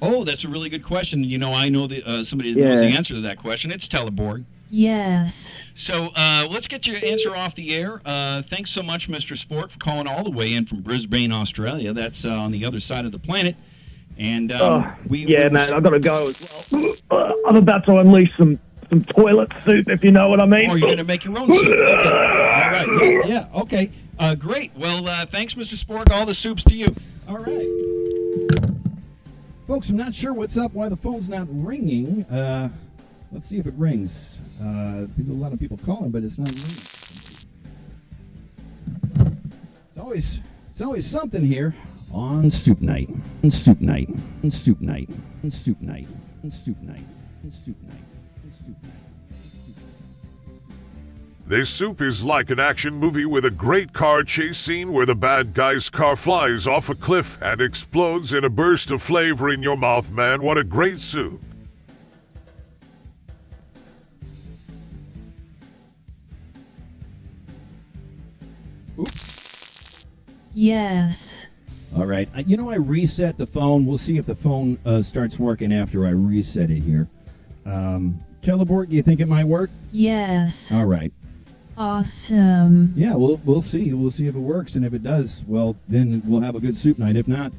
Oh, that's a really good question. You know, I know somebody that knows the answer to that question. It's Teleborg. Yes. So let's get your answer off the air. Thanks so much, Mr. Spork, for calling all the way in from Brisbane, Australia. That's on the other side of the planet. And man, I've got to go as well. I'm about to unleash some toilet soup, if you know what I mean. Oh, you're going to make your own soup. Okay. All right. Yeah. Okay. Great. Well, thanks, Mr. Spork. All the soups to you. All right. Folks, I'm not sure what's up, why the phone's not ringing. Let's see if it rings. A lot of people calling, but it's not ringing. It's always something here on Soup Night. Soup Night. Soup Night. Soup Night. Soup Night. Soup Night. This soup is like an action movie with a great car chase scene where the bad guy's car flies off a cliff and explodes in a burst of flavor in your mouth, man. What a great soup. Oops. Yes. All right. I reset the phone. We'll see if the phone starts working after I reset it here. Teleborg, do you think it might work? Yes. All right. Awesome. Yeah, we'll see. We'll see if it works, and if it does, well, then we'll have a good soup night. If not,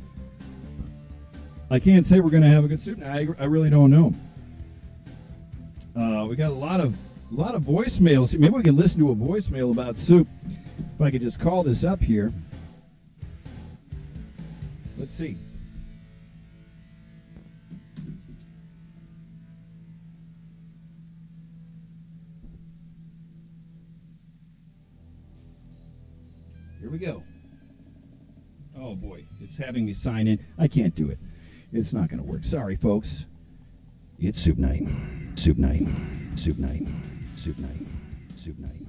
I can't say we're going to have a good soup night. I really don't know. We got a lot of voicemails. Maybe we can listen to a voicemail about soup. If I could just call this up here. Let's see. Here we go. Oh boy, it's having me sign in. I can't do it. It's not going to work. Sorry, folks. It's Soup Night. Soup Night. Soup Night. Soup Night. Soup Night.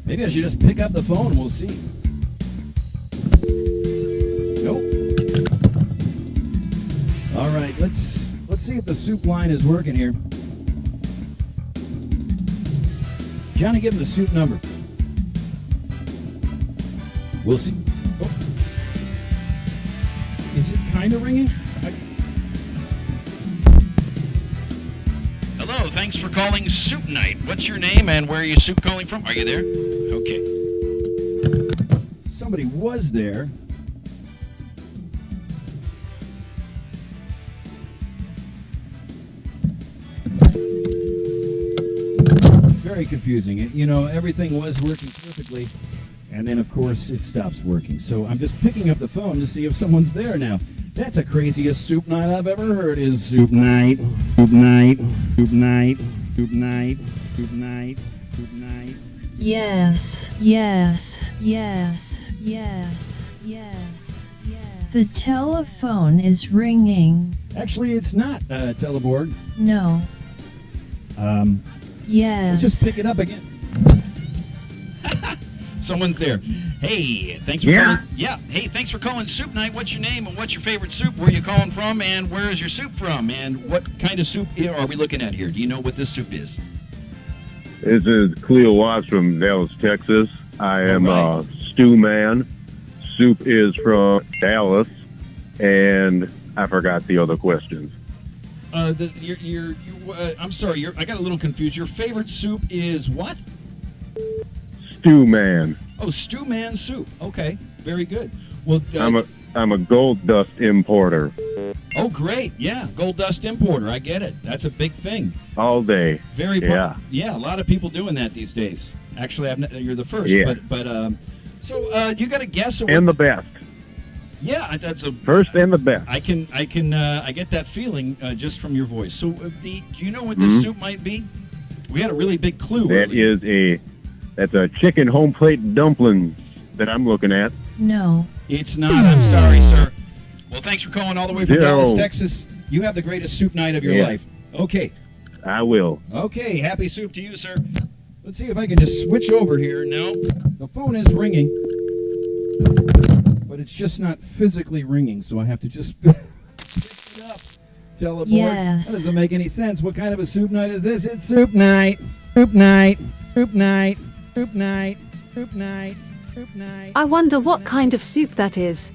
Maybe I should just pick up the phone and we'll see. Nope. All right, let's see if the soup line is working here. Johnny, give him the soup number. We'll see. Oh. Is it kind of ringing? Hello, thanks for calling Soup Night. What's your name and where are you soup calling from? Are you there? Okay. Somebody was there. Very confusing. Everything was working perfectly. And then, of course, it stops working. So I'm just picking up the phone to see if someone's there now. That's the craziest soup night I've ever heard is Soup Night. Soup Night. Soup Night. Soup Night. Soup Night. Soup Night. Yes. Yes. Yes. Yes. Yes. Yes. The telephone is ringing. Actually, it's not, Teleborg. No. Yes. Let's just pick it up again. Someone's there. Hey, thanks for calling. Yeah. Hey, thanks for calling Soup Night. What's your name and what's your favorite soup? Where are you calling from and where is your soup from? And what kind of soup are we looking at here? Do you know what this soup is? This is Cleo Watts from Dallas, Texas. I am a stew man. Soup is from Dallas, and I forgot the other questions. I'm sorry. I got a little confused. Your favorite soup is what? Stew man. Oh, stew man soup. Okay, very good. Well, I'm a gold dust importer. Oh, great. Yeah, gold dust importer. I get it. That's a big thing. All day. Very yeah. Yeah, a lot of people doing that these days. Actually, you're the first. Yeah. So you got a guess? And the best. Yeah, that's a first and the best. I get that feeling just from your voice. So do you know what this soup might be? We had a really big clue. That's a chicken home plate dumpling that I'm looking at. No. It's not. I'm sorry, sir. Well, thanks for calling all the way from Zero. Dallas, Texas. You have the greatest soup night of your life. Okay. I will. Okay, happy soup to you, sir. Let's see if I can just switch over here. No, the phone is ringing, but it's just not physically ringing, so I have to just pick it up. Teleboard. Yes. That doesn't make any sense. What kind of a soup night is this? It's soup night. Soup night. Soup night. Soup night. Soup night. Soup night. I wonder what kind of soup that is.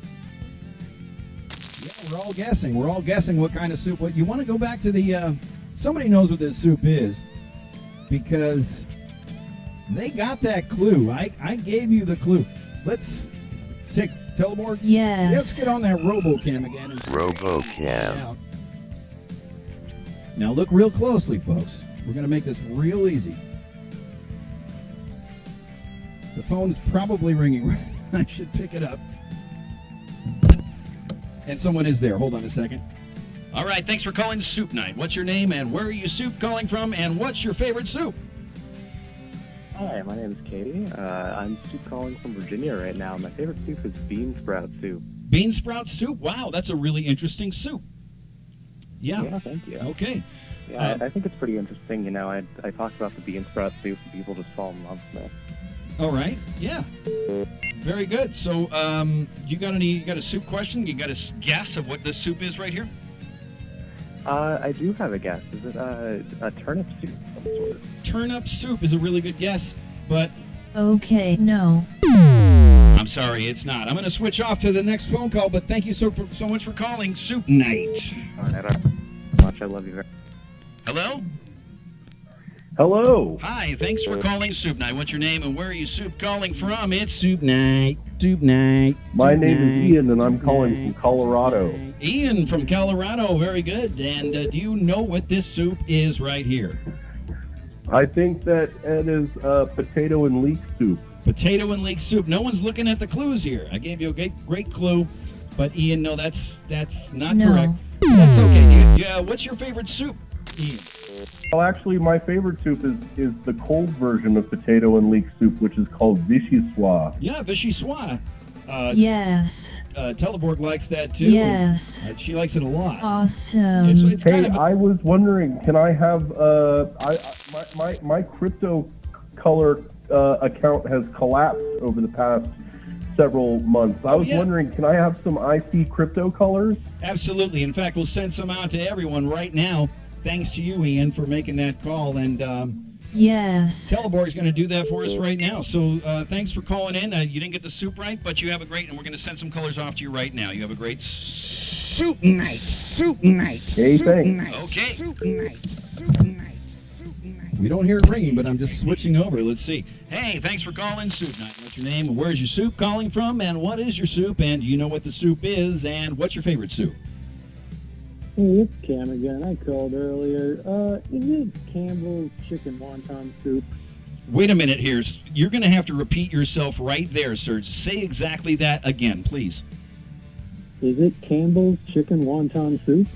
Yeah, we're all guessing. We're all guessing what kind of soup. What you want to go back to the? Somebody knows what this soup is, because they got that clue. I gave you the clue. Let's take Teleboard. Yes. Let's get on that RoboCam again. RoboCam. Now look real closely, folks. We're going to make this real easy. The phone is probably ringing. I should pick it up. And someone is there. Hold on a second. All right, thanks for calling Soup Night. What's your name and where are you soup calling from and what's your favorite soup? Hi, my name is Katie. I'm soup calling from Virginia right now. My favorite soup is bean sprout soup. Bean sprout soup? Wow, that's a really interesting soup. Yeah, thank you. Okay. Yeah, I think it's pretty interesting. You know, I talk about the bean sprout soup and people just fall in love with it. All right, yeah. Very good. So, you got a soup question? You got a guess of what this soup is right here? I do have a guess. Is it a turnip soup of some sort? Turnip soup is a really good guess, but... Okay, no. I'm sorry, it's not. I'm going to switch off to the next phone call, but thank you so much for calling Soup Night. All right, I love you very much. Hello? Hello. Hi, thanks for calling Soup Night. What's your name and where are you soup calling from? It's Soup Night. Soup Night. My name is Ian, and I'm calling from Colorado. Ian from Colorado. Very good. And do you know what this soup is right here? I think that it is potato and leek soup. Potato and leek soup. No one's looking at the clues here. I gave you a great clue, but Ian, no, that's not correct. That's okay. Yeah, what's your favorite soup, Ian? Well, actually, my favorite soup is the cold version of potato and leek soup, which is called vichyssoise. Yeah, vichyssoise. Yes. Teleborg likes that too. Yes. She likes it a lot. Awesome. It's Hey, kind of I was wondering, can I have my crypto color account has collapsed over the past several months. I was wondering, can I have some IC crypto colors? Absolutely. In fact, we'll send some out to everyone right now. Thanks to you, Ian, for making that call. And yes, Teleborg's going to do that for us right now. So thanks for calling in. You didn't get the soup right, but you have a great, and we're going to send some colors off to you right now. You have a great soup night. Soup night. Hey, soup thanks. night. Okay. Soup night. Soup night. Soup night. We don't hear it ringing, but I'm just switching over. Let's see. Hey, thanks for calling Soup Night. What's your name? Where's your soup calling from? And what is your soup? And do you know what the soup is? And what's your favorite soup? Hey, it's Cam again. I called earlier. Is it Campbell's chicken wonton soup? Wait a minute here. You're going to have to repeat yourself right there, sir. Say exactly that again, please. Is it Campbell's chicken wonton soup?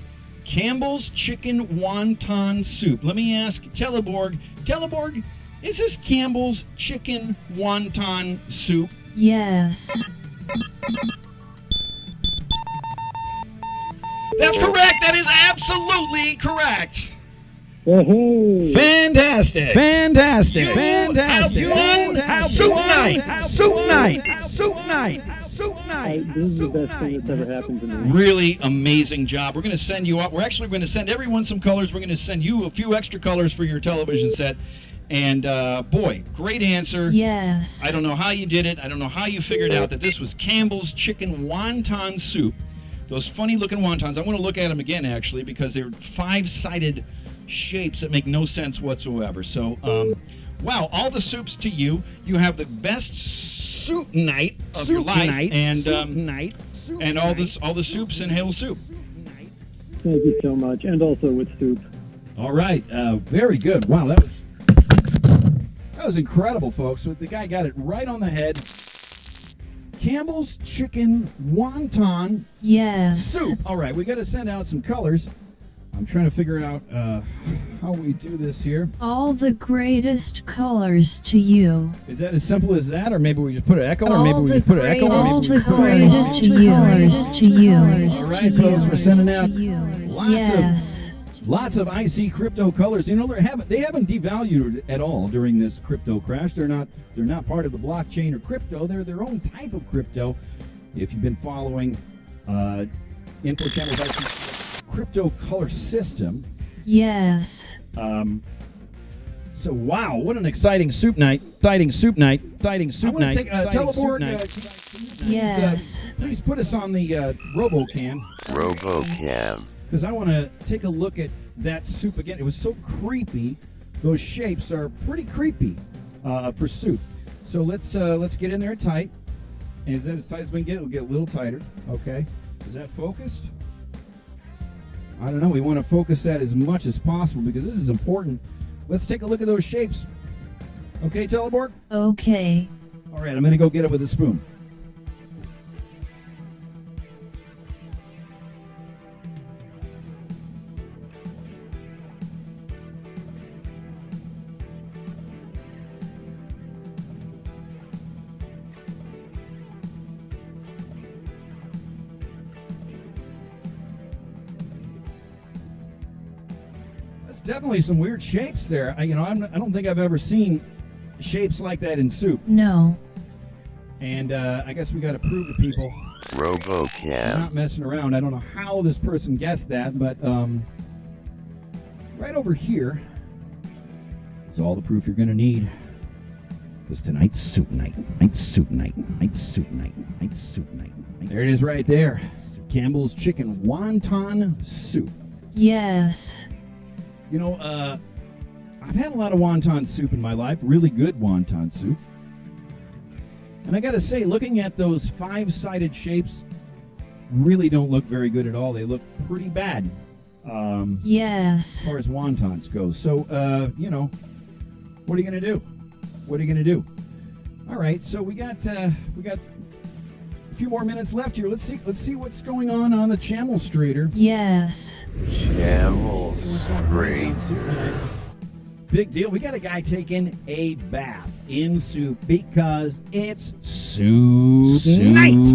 Campbell's chicken wonton soup. Let me ask Teleborg. Teleborg, is this Campbell's chicken wonton soup? yes. That's correct. That is absolutely correct. Hey. Fantastic! Fantastic! You Fantastic! outwon Soup Night! Soup Night! Soup Night! Soup Night! This is the best thing that's ever happened to me. Really amazing job. We're going to send you out. We're actually going to send everyone some colors. We're going to send you a few extra colors for your television set. And, boy, great answer. Yes. I don't know how you did it. I don't know how you figured out that this was Campbell's chicken wonton soup. Those funny looking wontons. I want to look at them again, actually, because they're 5-sided shapes that make no sense whatsoever. So, wow, all the soups to you. You have the best soup night of your life. And all the soups in Hail Soup. Thank you so much, and also with soup. All right, very good. Wow, that was incredible, folks. So the guy got it right on the head. Campbell's chicken wonton soup. All right, we got to send out some colors. I'm trying to figure out how we do this here. All the greatest colors to you. Is that as simple as that, or maybe we just put an echo, or maybe we just put an echo, or All maybe we the put an echo? greatest to you. All right, folks, we're sending out Yes. lots of IC crypto colors. You know, they haven't devalued at all during this crypto crash. They're not part of the blockchain or crypto. They're their own type of crypto. If you've been following Info Channel's IC crypto color system. Yes. So wow, what an exciting soup night! Exciting soup night! Exciting soup night! Teleborg, Yes. please put us on the RoboCam. RoboCam. Because I want to take a look at that soup again. It was so creepy. Those shapes are pretty creepy for soup. So let's get in there tight. And is that as tight as we can get? We'll get a little tighter. Okay. Is that focused? I don't know. We want to focus that as much as possible because this is important. Let's take a look at those shapes. Okay, Teleborg? Okay. All right, I'm going to go get it with a spoon. Definitely some weird shapes there. I don't think I've ever seen shapes like that in soup. No. And I guess we got to prove to people. RoboCam. I'm not messing around. I don't know how this person guessed that, but right over here is all the proof you're going to need. Because tonight's soup night. Night's soup night. Night's soup night. Night's soup night. There it is right there. Campbell's chicken wonton soup. Yes. You know, I've had a lot of wonton soup in my life, really good wonton soup. And I got to say, looking at those 5-sided shapes really don't look very good at all. They look pretty bad. Yes. As far as wontons go. So, what are you going to do? What are you going to do? All right, so we got a few more minutes left here. Let's see what's going on the Chamel Strader. Yes. Chamel Strader. Big deal. We got a guy taking a bath in soup because it's soup night.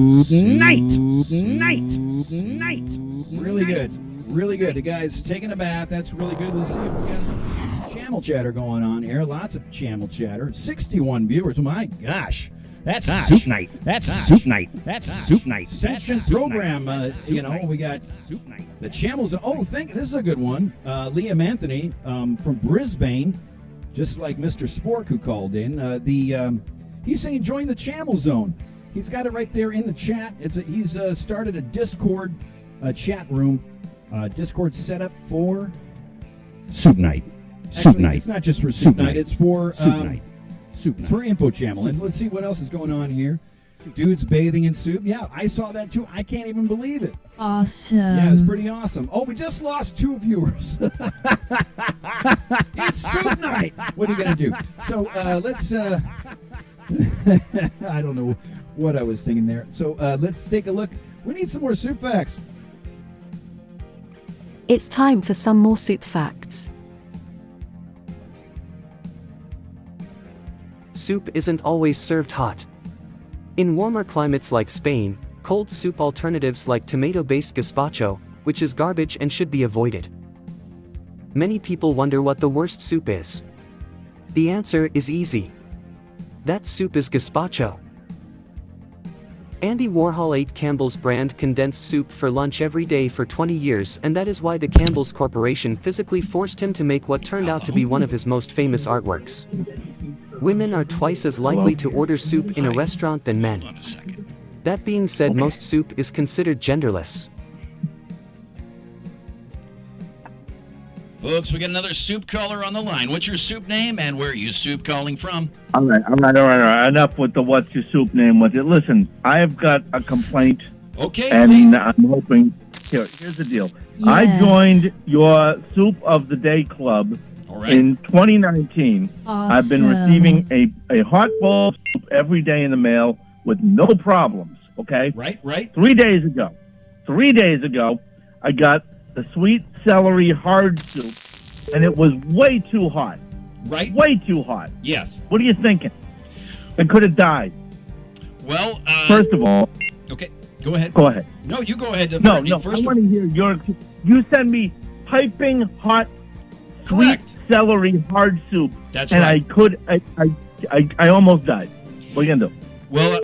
Really good. The guy's taking a bath. That's really good. Let's see if we got channel chatter going on here. Lots of channel chatter. 61 viewers. My gosh. That's soup night. That's soup night. That's soup night. Sentient program. We got soup night. The channels. Oh, this is a good one. Liam Anthony from Brisbane, just like Mr. Spork who called in. He's saying join the channel zone. He's got it right there in the chat. He's started a Discord chat room. Discord setup for soup night. Soup night. It's not just for soup night. It's for soup night. For Info Channel. And let's see what else is going on here. Dudes bathing in soup. Yeah, I saw that too. I can't even believe it. Awesome. Yeah, it was pretty awesome. Oh, we just lost 2 viewers. It's soup night. What are you going to do? So let's... I don't know what I was thinking there. So let's take a look. We need some more soup facts. It's time for some more soup facts. Soup isn't always served hot. In warmer climates like Spain, cold soup alternatives like tomato-based gazpacho, which is garbage and should be avoided. Many people wonder what the worst soup is. The answer is easy. That soup is gazpacho. Andy Warhol ate Campbell's brand condensed soup for lunch every day for 20 years, and that is why the Campbell's Corporation physically forced him to make what turned out to be one of his most famous artworks. Women are twice as likely to order soup in a restaurant than men. That being said, most soup is considered genderless. Folks, we got another soup caller on the line. What's your soup name and where are you soup calling from? All right. Enough with the what's your soup name with it. Listen, I've got a complaint. Okay, and please. I'm hoping. Here's the deal. I joined your Soup of the Day Club in 2019. I've been receiving a hot bowl of soup every day in the mail with no problems. Okay. Right. 3 days ago, I got the sweet celery hard soup, and it was way too hot. Right. Way too hot. Yes. What are you thinking? I could have died. Well, first of all. Okay. Go ahead. Go ahead. No, you go ahead. No. I want to hear you send me piping hot, sweet celery hard soup, That's and right. I almost died. What are you gonna do? Well,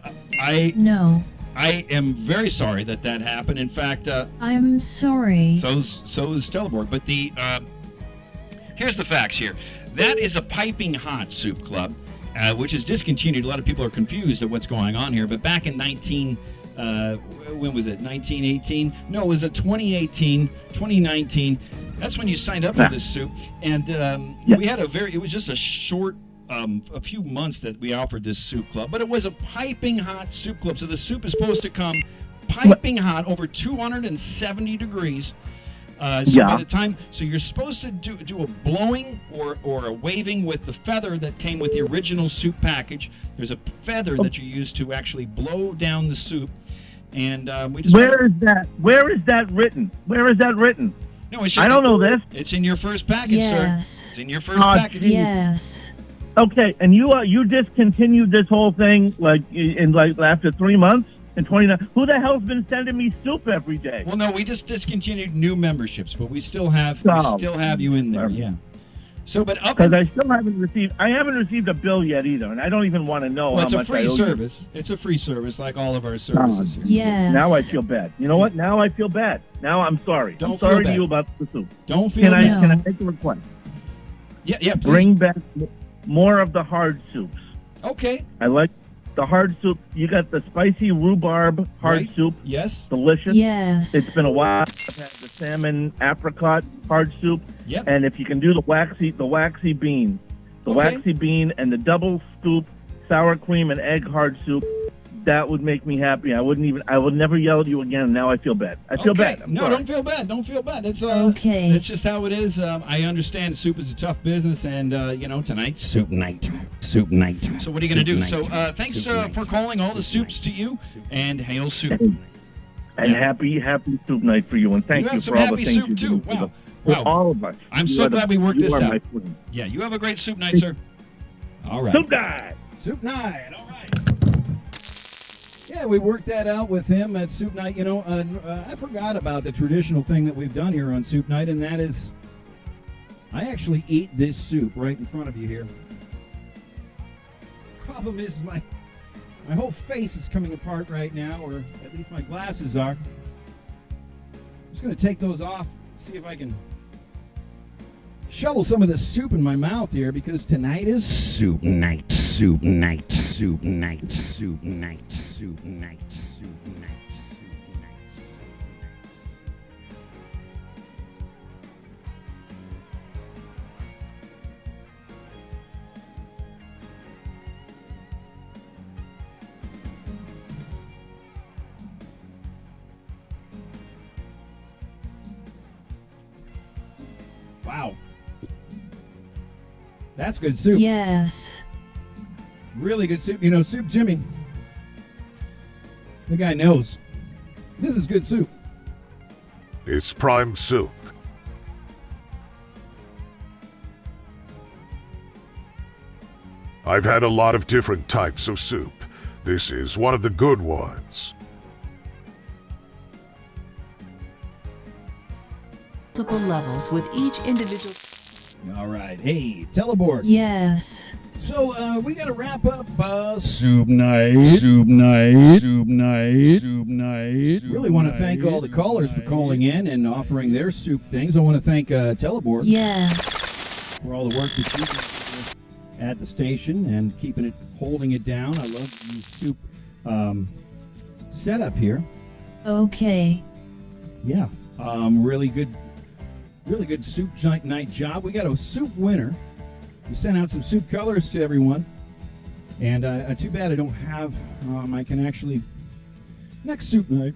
No. I am very sorry that happened. In fact, I'm sorry. so is Teleborg. But here's the facts here. That is a piping hot soup club, which is discontinued. A lot of people are confused at what's going on here. But back in when was it? 1918? No, it was 2019. That's when you signed up for this soup. And we had it was just a short, a few months that we offered this soup club. But it was a piping hot soup club. So the soup is supposed to come piping hot over 270 degrees. By the time, so you're supposed to do a blowing or a waving with the feather that came with the original soup package. There's a feather that you use to actually blow down the soup. And we just Where is that written? No, I don't know this. It's in your first package, sir. It's in your first package. Yes. Okay, and you discontinued this whole thing after 3 months and 29. Who the hell's been sending me soup every day? Well, no, we just discontinued new memberships, but we still have you in there. Yeah. So, but because I still haven't received a bill yet either, and I don't even want to know how much I owe you. It's a free service, like all of our services here. Yes. Now I feel bad. You know what? Now I feel bad. Now I'm sorry. I'm sorry to you about the soup. Don't feel bad. Can I make a request? Yeah, please. Bring back more of the hard soups. Okay. I like the hard soup. You got the spicy rhubarb hard soup. Yes. Delicious. Yes. It's been a while. I've had the salmon apricot hard soup. Yep. And if you can do the waxy bean, waxy bean and the double scoop sour cream and egg hard soup, that would make me happy. I would never yell at you again. Now I feel bad. I feel bad. I'm sorry. Don't feel bad. Don't feel bad. It's okay. It's just how it is. I understand soup is a tough business, and tonight Soup night. Soup night. So what are you going to do? Soup So night. thanks for calling all the soups to you, and hail soup. And happy soup night for you, and thank you for all the things you do for all of us. I'm so glad we worked this out. My friend. Yeah, you have a great soup night, sir. All right. Soup night. Soup night. All right. Yeah, we worked that out with him at Soup Night. I forgot about the traditional thing that we've done here on Soup Night, and that is I actually eat this soup right in front of you here. Problem is my whole face is coming apart right now, or at least my glasses are. I'm just going to take those off, see if I can shovel some of this soup in my mouth here, because tonight is Soup night. Soup night. Soup night. Soup night. Soup night. Soup night. Wow. That's good soup. Yes. Really good soup. Soup Jimmy, the guy knows. This is good soup. It's prime soup. I've had a lot of different types of soup. This is one of the good ones. Multiple levels with each individual. All right. Hey, Teleborg. Yes. So we got to wrap up Soup night. Soup night. Soup night. Soup night. Really want to thank all the callers for calling in and offering their soup things. I want to thank Teleborg. Yes. For all the work that you do at the station and holding it down. I love the soup setup here. Okay. Yeah. Really good Really good soup night job. We got a soup winner. We sent out some soup colors to everyone. And too bad I don't have, I can actually, next soup night,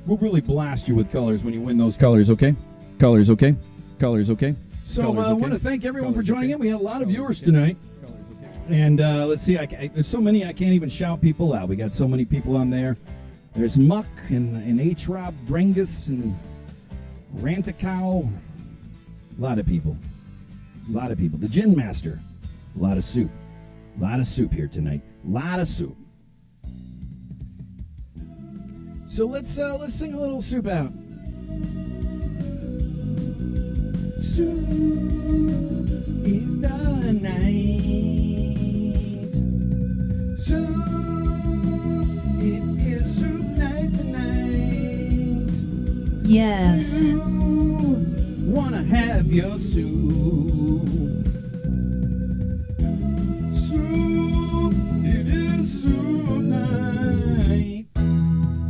we'll really blast you with colors when you win those colors, okay? Colors, okay? Colors, okay? So I want to thank everyone for joining in. We had a lot of viewers tonight. And let's see, there's so many I can't even shout people out. We got so many people on there. There's Muck and H-Rob Drengus and Rantacow. A lot of people. A lot of people. The Gin Master. A lot of soup. A lot of soup here tonight. A lot of soup. So let's sing a little soup out. Soup is the night. Soup, it is soup night tonight. Yes. You wanna have your soup. Soup, it is soup night.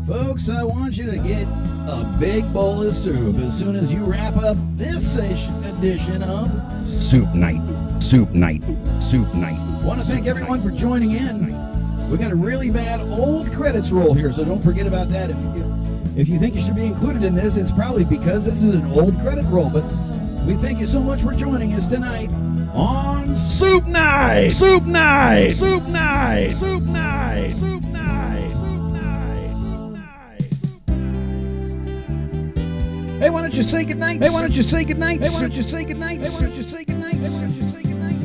Folks, I want you to get a big bowl of soup as soon as you wrap up this edition of Soup Night. Soup Night. Soup Night. Want to thank everyone for joining in. We got a really bad old credits roll here, so don't forget about that. If you think you should be included in this, it's probably because this is an old credit roll. But we thank you so much for joining us tonight on Soup Night. Soup Night. Soup Night. Soup Night. Soup Night. Soup Night. Soup Night. Hey, why don't you say goodnight? Hey, why don't you say goodnight? Hey, why don't you say goodnight? Hey, why don't you say goodnight? Hey, why don't you say goodnight?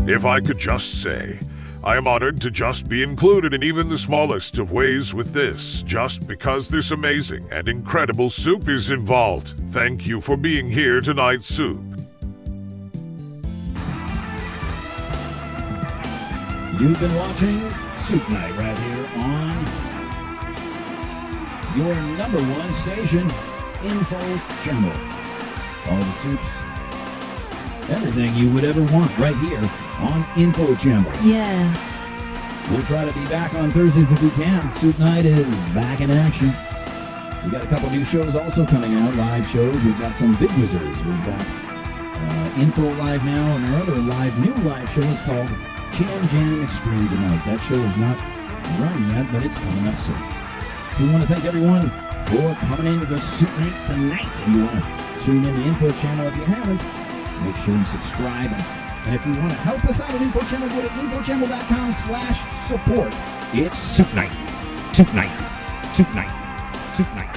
If I could just say, I am honored to just be included in even the smallest of ways with this, just because this amazing and incredible soup is involved. Thank you for being here tonight, Soup. You've been watching Soup Night right here on your #1 station, Info Channel. All the soups, everything you would ever want right here on Info Channel. Yes. We'll try to be back on Thursdays if we can. Soup Night is back in action. We got a couple new shows also coming out, live shows. We've got some big wizards. We've got Info Live now, and our other new live show is called Jam Extreme tonight. That show is not run yet, but it's coming up soon. So we want to thank everyone for coming into the Soup Night tonight. And you want to tune in the Info Channel if you haven't, make sure you subscribe. And if you want to help us out at Info Channel, go to infochannel.com/support. It's Soup Night. Soup Night. Soup Night. Soup Night.